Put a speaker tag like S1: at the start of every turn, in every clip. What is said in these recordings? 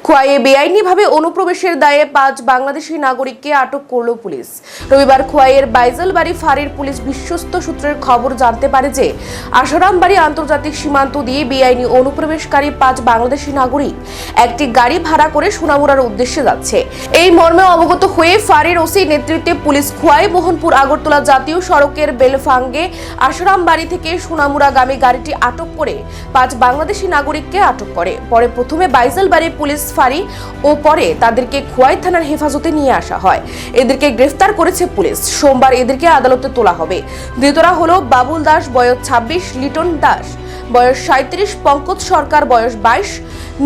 S1: খোয়াইয়ে বেআইনিভাবে অনুপ্রবেশের দায়ে 5 বাংলাদেশি নাগরিককে আটক করল পুলিশ। রবিবার খোয়াইয়ের বাইজলবাড়ি ফাঁড়ির পুলিশ বিশ্বস্ত সূত্রের খবর জানতে পারে যে আশরামবাড়ি আন্তর্জাতিক সীমান্ত দিয়ে বেআইনি অনুপ্রবেশকারী 5 বাংলাদেশি নাগরিক একটি গাড়ি ভাড়া করে সোনামুড়ার উদ্দেশ্যে যাচ্ছে। এই মর্মে অবগত হয়ে ফাঁড়ির ওসি নেতৃত্বে পুলিশ খোয়াই মোহনপুর আগরতলা জাতীয় সড়কের বেলফাঙ্গে আশরামবাড়ি থেকে সোনামুড়াগামী গাড়িটি আটক করে 5 বাংলাদেশি নাগরিককে আটক করে। পরে প্রথমে বাইজলবাড়ি পুলিশ ফাঁড়ি ও পরে তাদেরকে খোয়াই থানার হেফাজতে নিয়ে আসা হয়। এদেরকে গ্রেফতার করেছে পুলিশ। সোমবার এদেরকে আদালতে তোলা হবে। ধৃতরা হলো বাবুল দাস বয়স 26, লিটন দাস বয়স 37, পঙ্কজ সরকার বয়স 22,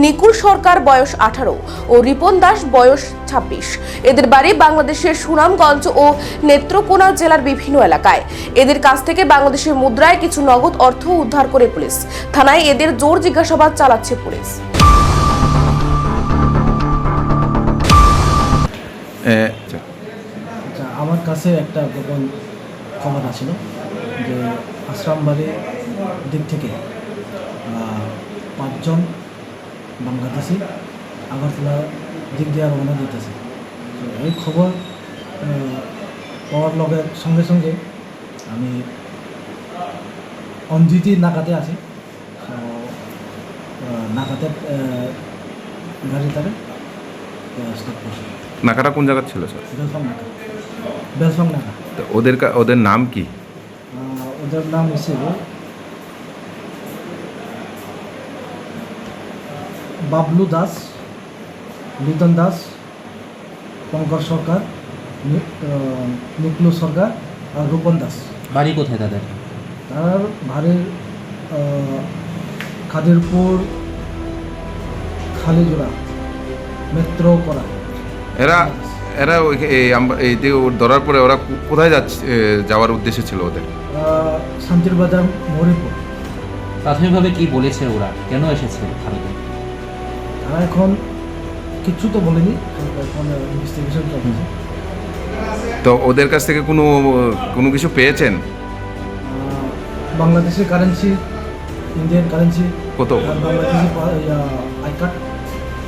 S1: নিকুল সরকার বয়স 18 ও রিপন দাস বয়স 26। এদের বাড়ি বাংলাদেশের সুনামগঞ্জ ও নেত্রকোনা জেলার বিভিন্ন এলাকায়। এদের কাছ থেকে বাংলাদেশের মুদ্রায় কিছু নগদ অর্থ উদ্ধার করে পুলিশ। থানায় এদের জোর জিজ্ঞাসাবাদ চালাচ্ছে পুলিশ।
S2: আমার কাছে একটা গোপন খবর আছিল যে আশ্রামবাড়ির দিক থেকে 5 জন বাংলাদেশি আগরতলা দিক দিয়ে রওনা দিতেছে। তো এই খবর পাওয়ার লগের সঙ্গে সঙ্গে আমি অঞ্জিতি নাকাতে আছি। নাকাতে গাড়ি তারে স্টপ করছে।
S3: নাকাটা কোন জায়গা ছিল স্যার?
S2: বেলফং নাকা।
S3: তো ওদের নাম কি?
S2: ওদের নাম হিসেবে বাবলু দাস, লিটন দাস, পঙ্কজ সরকার, নিকুল সরকার আর রূপন দাস।
S4: বাড়ি কোথায় তাদের?
S2: তার বাড়ির খাদিরপুর, খালিজোড়া, মেট্রোকোনা।
S3: এরা ধরার পরে ওরা কোথায় যাওয়ার উদ্দেশ্য ছিল ওদের?
S2: শান্তির বাজার, মরিপুর।
S4: প্রাথমিকভাবে কি বলেছে ওরা, কেন এসেছে ভারতে?
S2: তারা এখন কিছু তো বলেনি, এখন ইনভেস্টিগেশন চলছে।
S3: তো ওদের কাছ থেকে কোনো কিছু পেয়েছেন?
S2: বাংলাদেশের কারেন্সি, ইন্ডিয়ান কারেন্সি,
S3: কত?
S2: Bangladeshi I card.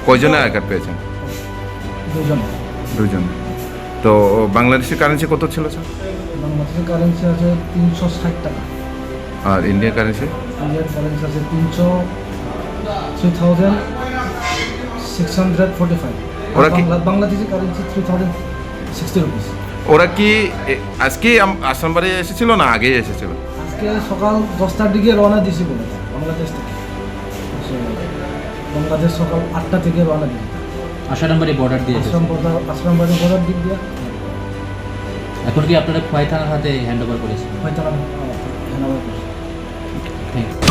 S3: কয়জনের আই কার্ড পেয়েছেন?
S2: 2 জন।
S3: তো বাংলাদেশের কারেন্সি কত ছিল স্যার?
S2: বাংলাদেশের কারেন্সি আছে 360 টাকা।
S3: আর ইন্ডিয়ান কারেন্সি?
S2: ইন্ডিয়ান কারেন্সি আছে 3645।
S3: ওরা কি
S2: বাংলাদেশি কারেন্সি 3060 রুপিস।
S3: ওরা কি আজকে আসামবাড়ি এসেছিল না আগেই এসেছিল?
S2: আজকে সকাল 10টার দিকে রওনা দিয়েছি বলে বাংলাদেশ থেকে। বাংলাদেশ সকাল 8টা থেকে রওনা দিয়েছি।
S4: আশরামবাড়ি বর্ডার দিয়ে
S2: আশ্রামবাড়ি বর্ডার দিক দিয়ে।
S4: এখন কি আপনারা খোয়াই থানার হাতে হ্যান্ড ওভার করেছেন?
S2: হয়তো হ্যান্ড ওভার করেছি।
S4: Thank you.